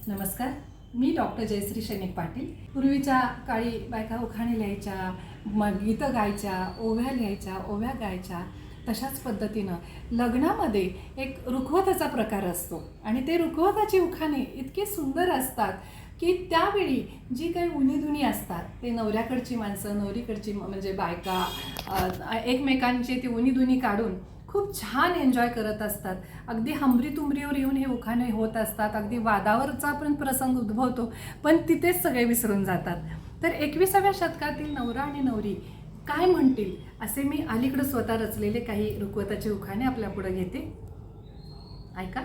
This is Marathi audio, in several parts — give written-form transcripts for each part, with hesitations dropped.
नमस्कार, मी डॉक्टर जयश्री सैनिक पाटील। पूर्वीच्या काळी बायका उखाणे लिहायच्या, मग गीतं गायच्या, ओव्या लिहायच्या, ओव्या गायच्या। तशाच पद्धतीनं लग्नामध्ये एक रुखवताचा प्रकार असतो आणि ते रुखवताची उखाणे इतके सुंदर असतात की त्यावेळी जी काही उणीधुणी असतात ते नवऱ्याकडची माणसं, नवरीकडची म्हणजे बायका एकमेकांची ती उणीधुणी काढून खूप छान एन्जॉय करत असतात। अगदी हमरी-तुमरीवर येऊन हे उखाणे होत असतात। अगदी वादावरचा पण प्रसंग उद्भवतो, पण तिथेच सगळे विसरून जातात। तर 21व्या शतकातील नवरा आणि नवरी काय म्हणतील असे मी अलीकडे स्वतः रचलेले काही रुखवताचे उखाणे आपल्या पुढे घेते। ऐका।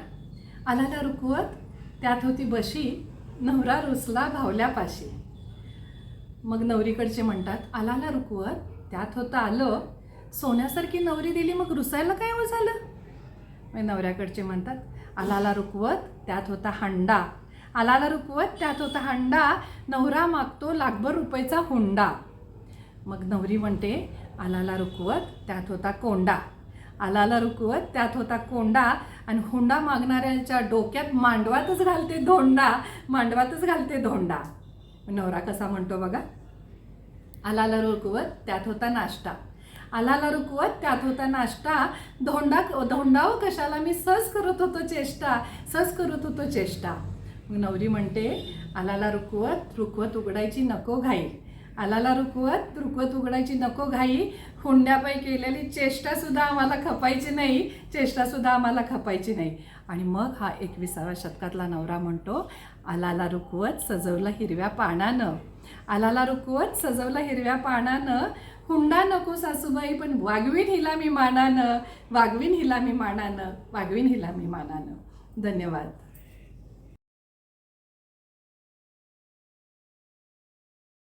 आलाला रुखवत त्यात होती बशी, नवरा रुसला भावल्यापाशी। मग नवरीकडचे म्हणतात, आलाला रुखवत त्यात होतं आलं, सोन्यासारखी नवरी दिली मग रुसायला काय हो झालं। मग नवऱ्याकडचे म्हणतात, आलाला रुखवत त्यात होता हंडा, आलाला रुखवत त्यात होता हंडा, नवरा मागतो लाखभर रुपयाचा हुंडा। मग नवरी म्हणते, आलाला रुखवत त्यात होता कोंडा, आलाला रुखवत त्यात होता कोंडा, आणि हुंडा मागणाऱ्यांच्या डोक्यात मांडवातच घालते धोंडा, मांडवातच घालते धोंडा। नवरा कसा म्हणतो बघा, आलाला रुखवत त्यात होता नाश्ता, आलाला रुखवत त्यात होता नाश्ता, धोंडाव कशाला मी सहज करत होतो चेष्टा, सहज करत होतो चेष्टा। मग नवरी म्हणते, आलाला रुखवत उघडायची नको घाई, आलाला रुखवत उघडायची नको घाई, हुंड्यापायी केलेली चेष्टासुद्धा आम्हाला खपायची नाही, चेष्टासुद्धा आम्हाला खपायची नाही। आणि मग हा 21व्या शतकातला नवरा म्हणतो, आलाला रुखवत सजवलं हिरव्या पानानं, आलाला रुखवत सजवलं हिरव्या पानानं, हुंडा नको सासूबाई पण वागवीन हिला मी मानानं, वागवीन हिला मी मानानं, वागवीन हिला मी मानानं। धन्यवाद।